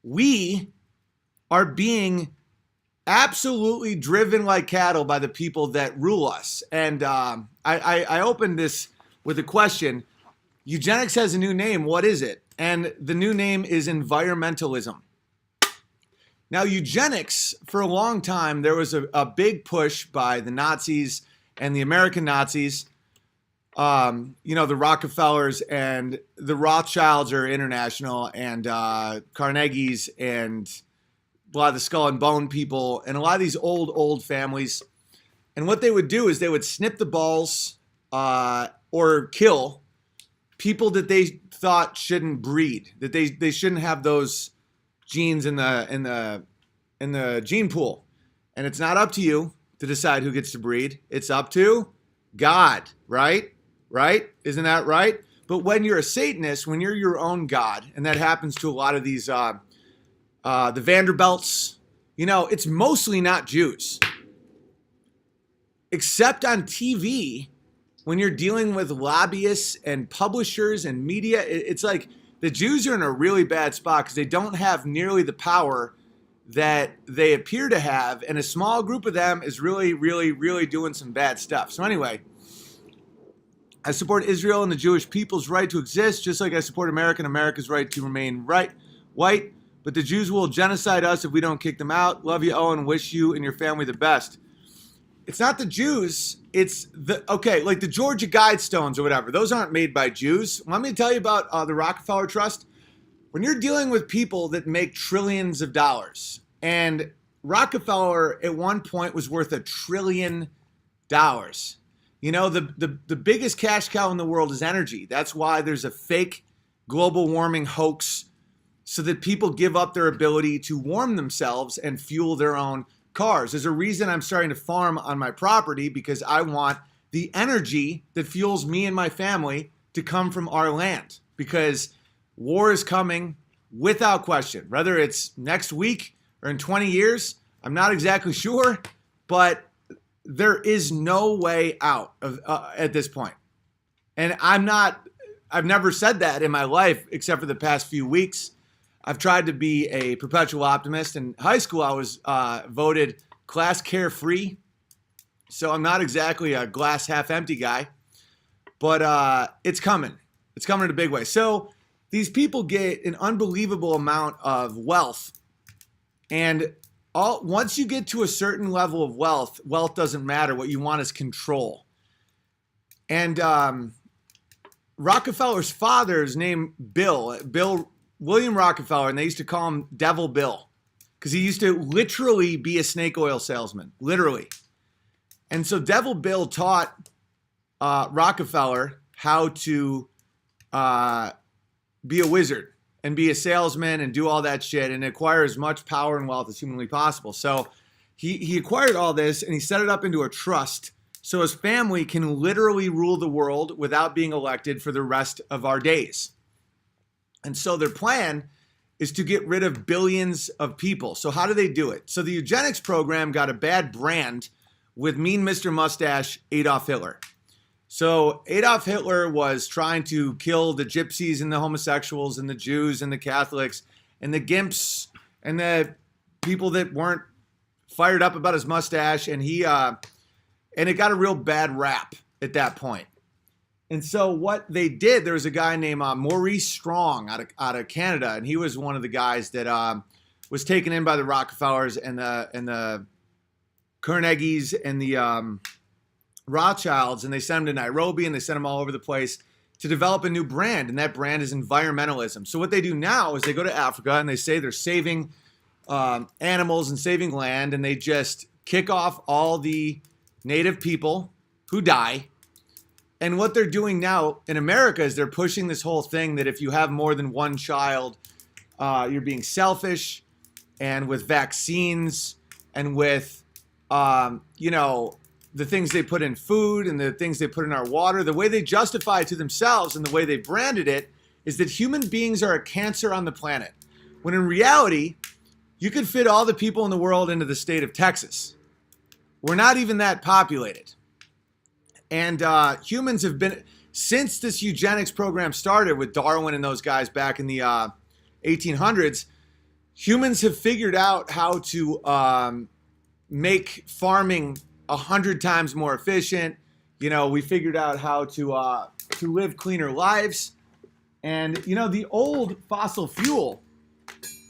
we are being absolutely driven like cattle by the people that rule us. And I opened this with a question. Eugenics has a new name. What is it? And the new name is environmentalism. Now, eugenics, for a long time, there was a big push by the Nazis and the American Nazis. The Rockefellers and the Rothschilds are international, and Carnegie's and a lot of the skull and bone people and a lot of these old families. And what they would do is they would snip the balls or kill people that they thought shouldn't breed, that they shouldn't have those genes in the gene pool. And it's not up to you to decide who gets to breed. It's up to God, right? Right? Isn't that right? But when you're a Satanist, when you're your own God, and that happens to a lot of these, the Vanderbilts, it's mostly not Jews. Except on TV, when you're dealing with lobbyists and publishers and media, it's like the Jews are in a really bad spot because they don't have nearly the power that they appear to have. And a small group of them is really, really, really doing some bad stuff. So anyway, I support Israel and the Jewish people's right to exist, just like I support America's right to remain white. But the Jews will genocide us if we don't kick them out. Love you, Owen. Wish you and your family the best. It's not the Jews. It's like the Georgia Guidestones or whatever. Those aren't made by Jews. Let me tell you about the Rockefeller Trust. When you're dealing with people that make trillions of dollars, and Rockefeller at one point was worth $1 trillion. The biggest cash cow in the world is energy. That's why there's a fake global warming hoax so that people give up their ability to warm themselves and fuel their own cars. There's a reason I'm starting to farm on my property, because I want the energy that fuels me and my family to come from our land, because war is coming without question. Whether it's next week or in 20 years, I'm not exactly sure, but there is no way out of, at this point. And I've never said that in my life except for the past few weeks. I've tried to be a perpetual optimist. In high school, I was voted class carefree. So I'm not exactly a glass half empty guy, but it's coming. It's coming in a big way. So these people get an unbelievable amount of wealth. And once you get to a certain level of wealth doesn't matter. What you want is control. And Rockefeller's father is named Bill William Rockefeller, and they used to call him Devil Bill because he used to literally be a snake oil salesman, literally. And so Devil Bill taught Rockefeller how to be a wizard and be a salesman and do all that shit and acquire as much power and wealth as humanly possible. So he acquired all this and he set it up into a trust so his family can literally rule the world without being elected for the rest of our days. And so their plan is to get rid of billions of people. So how do they do it? So the eugenics program got a bad brand with Mean Mr. Mustache Adolf Hitler. So Adolf Hitler was trying to kill the gypsies and the homosexuals and the Jews and the Catholics and the gimps and the people that weren't fired up about his mustache. And and it got a real bad rap at that point. And so what they did, there was a guy named Maurice Strong out of Canada, and he was one of the guys that was taken in by the Rockefellers and the Carnegies and the Rothschilds, and they sent him to Nairobi and they sent him all over the place to develop a new brand, and that brand is environmentalism. So what they do now is they go to Africa and they say they're saving animals and saving land, and they just kick off all the native people who die. And what they're doing now in America is they're pushing this whole thing that if you have more than one child, you're being selfish, and with vaccines and with, the things they put in food and the things they put in our water, the way they justify it to themselves and the way they branded it is that human beings are a cancer on the planet. When in reality, you could fit all the people in the world into the state of Texas. We're not even that populated. And humans have been, since this eugenics program started with Darwin and those guys back in the 1800s, humans have figured out how to make farming 100 times more efficient. You know, we figured out how to live cleaner lives. And you know, the old fossil fuel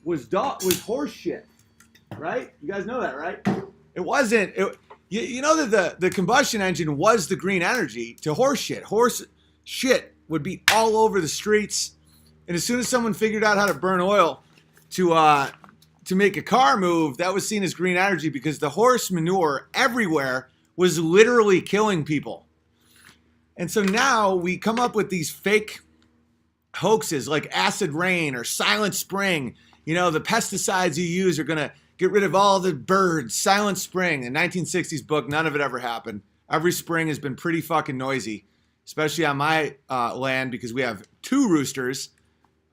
was horse shit, right? You guys know that, right? It wasn't. You know that the combustion engine was the green energy to horse shit. Horse shit would be all over the streets, and as soon as someone figured out how to burn oil to make a car move, that was seen as green energy because the horse manure everywhere was literally killing people. And so now we come up with these fake hoaxes like acid rain or silent spring. You know, the pesticides you use are going to get rid of all the birds. Silent spring, the 1960s book, none of it ever happened. Every spring has been pretty fucking noisy, especially on my land because we have 2 roosters.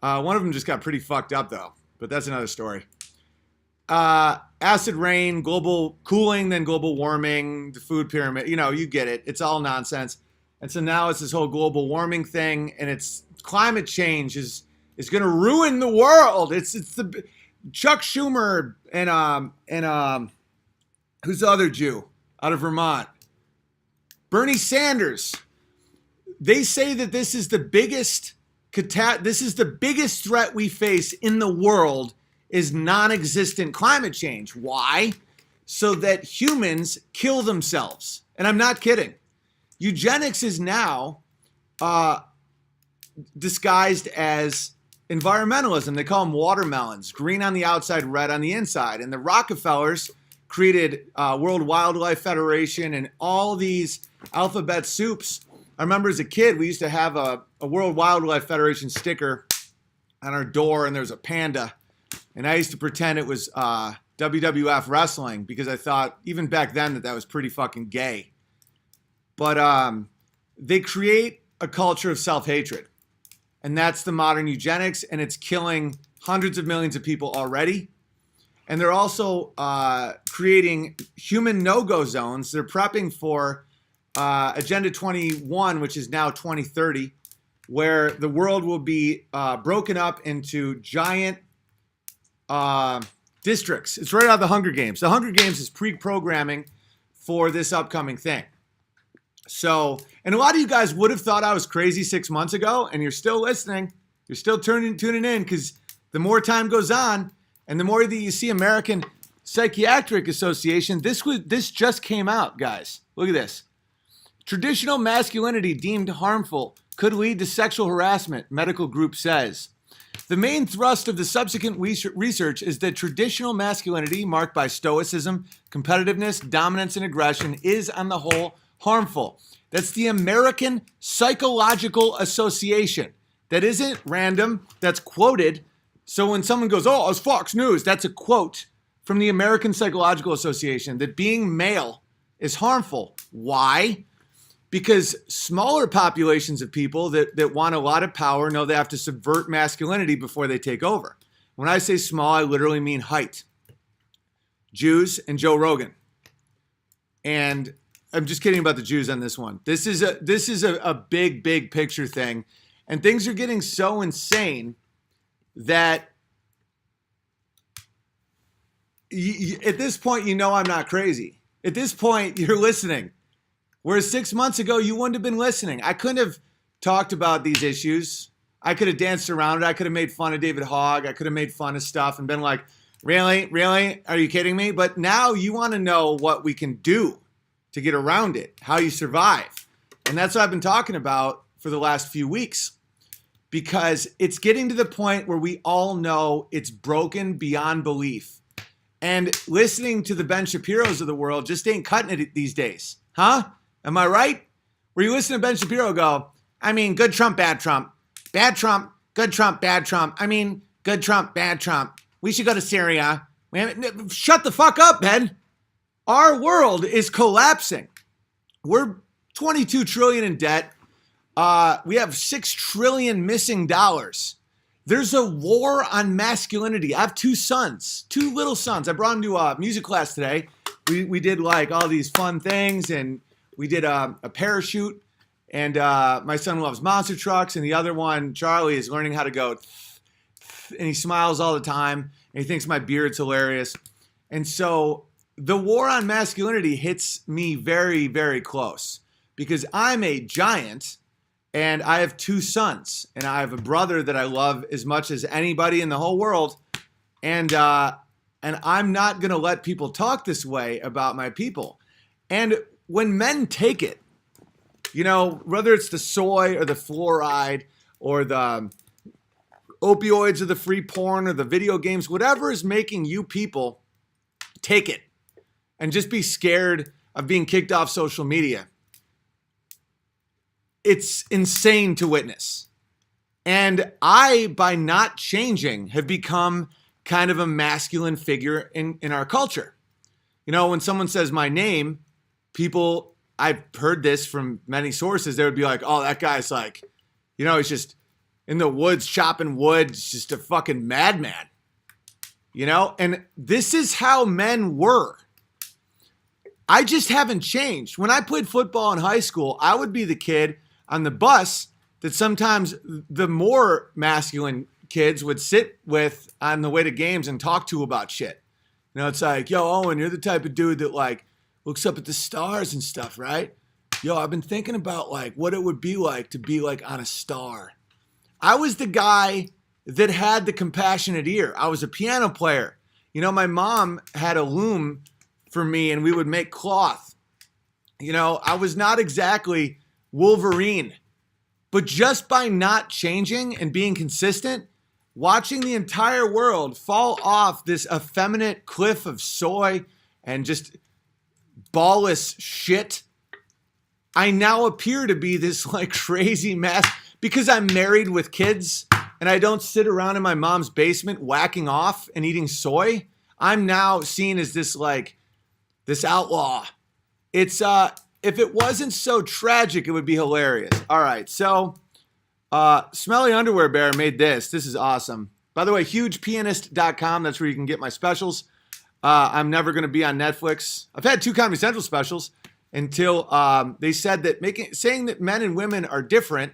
One of them just got pretty fucked up though, but that's another story. Acid rain, global cooling, then global warming, the food pyramid, you know, you get it. It's all nonsense. And so now it's this whole global warming thing, and it's climate change is going to ruin the world. It's the Chuck Schumer and who's the other Jew out of Vermont? Bernie Sanders. They say that this is the biggest threat we face in the world is non-existent climate change. Why? So that humans kill themselves. And I'm not kidding. Eugenics is now disguised as environmentalism. They call them watermelons, green on the outside, red on the inside. And the Rockefellers created World Wildlife Federation and all these alphabet soups. I remember as a kid, we used to have a World Wildlife Federation sticker on our door, and there was a panda. And I used to pretend it was WWF wrestling because I thought, even back then, that was pretty fucking gay. But they create a culture of self-hatred. And that's the modern eugenics, and it's killing hundreds of millions of people already. And they're also creating human no-go zones. They're prepping for Agenda 21, which is now 2030, where the world will be broken up into giant districts. It's right out of the Hunger Games. The Hunger Games is pre-programming for this upcoming thing. So, and a lot of you guys would have thought I was crazy 6 months ago, and you're still listening. You're still tuning in because the more time goes on, and the more that you see American Psychiatric Association, this just came out, guys. Look at this. Traditional masculinity deemed harmful could lead to sexual harassment, medical group says. The main thrust of the subsequent research is that traditional masculinity, marked by stoicism, competitiveness, dominance, and aggression, is on the whole harmful. That's the American Psychological Association. That isn't random. That's quoted. So when someone goes, oh, it's Fox News, that's a quote from the American Psychological Association that being male is harmful. Why? Because smaller populations of people that want a lot of power know they have to subvert masculinity before they take over. When I say small, I literally mean height. Jews and Joe Rogan. And I'm just kidding about the Jews on this one. This is a big picture thing. And things are getting so insane that at this point, you know I'm not crazy. At this point, you're listening. Whereas 6 months ago, you wouldn't have been listening. I couldn't have talked about these issues. I could have danced around it. I could have made fun of David Hogg. I could have made fun of stuff and been like, really? Really? Are you kidding me? But now you want to know what we can do to get around it, how you survive. And that's what I've been talking about for the last few weeks, because it's getting to the point where we all know it's broken beyond belief. And listening to the Ben Shapiro's of the world just ain't cutting it these days. Huh? Am I right? Where you listen to Ben Shapiro go, I mean, good Trump, bad Trump. Bad Trump, good Trump, bad Trump. I mean, good Trump, bad Trump. We should go to Syria. Shut the fuck up, Ben. Our world is collapsing. We're 22 trillion in debt. We have 6 trillion missing dollars. There's a war on masculinity. I have 2 sons, 2 little sons. I brought them to a music class today. We did like all these fun things, and we did a parachute. And my son loves monster trucks, and the other one, Charlie, is learning how to go, and he smiles all the time. and he thinks my beard's hilarious. And so the war on masculinity hits me very, very close because I'm a giant and I have 2 sons and I have a brother that I love as much as anybody in the whole world. And I'm not going to let people talk this way about my people. And when men take it, you know, whether it's the soy or the fluoride or the opioids or the free porn or the video games, whatever is making you people take it and just be scared of being kicked off social media. It's insane to witness. And I, by not changing, have become kind of a masculine figure in our culture. You know, when someone says my name, people, I've heard this from many sources, they would be like, oh, that guy's like, you know, he's just in the woods chopping wood, he's just a fucking madman. You know, and this is how men were. I just haven't changed. When I played football in high school, I would be the kid on the bus that sometimes the more masculine kids would sit with on the way to games and talk to about shit. You know, it's like, yo, Owen, you're the type of dude that like looks up at the stars and stuff, right? Yo, I've been thinking about like what it would be like to be like on a star. I was the guy that had the compassionate ear. I was a piano player. You know, my mom had a loom for me and we would make cloth. You know, I was not exactly Wolverine, but just by not changing and being consistent, watching the entire world fall off this effeminate cliff of soy and just ballless shit, I now appear to be this like crazy mess because I'm married with kids and I don't sit around in my mom's basement whacking off and eating soy. I'm now seen as this like this outlaw. It's if it wasn't so tragic, it would be hilarious. All right, so Smelly Underwear Bear made this. This is awesome. By the way, hugepianist.com. That's where you can get my specials. I'm never going to be on Netflix. I've had 2 Comedy Central specials until they said that saying that men and women are different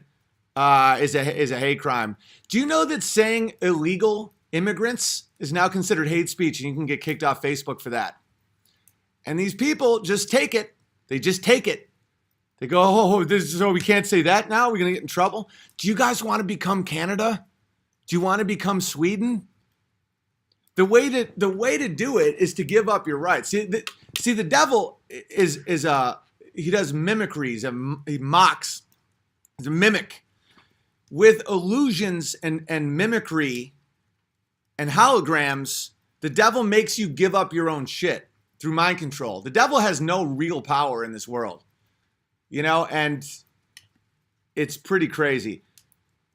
is a hate crime. Do you know that saying illegal immigrants is now considered hate speech and you can get kicked off Facebook for that? And these people just take it. They just take it. They go, oh, we can't say that now? We're going to get in trouble? Do you guys want to become Canada? Do you want to become Sweden? The way to do it is to give up your rights. See, the devil he does mimicries. He mocks. He's a mimic. With illusions and mimicry and holograms, the devil makes you give up your own shit through mind control. The devil has no real power in this world. You know, and it's pretty crazy.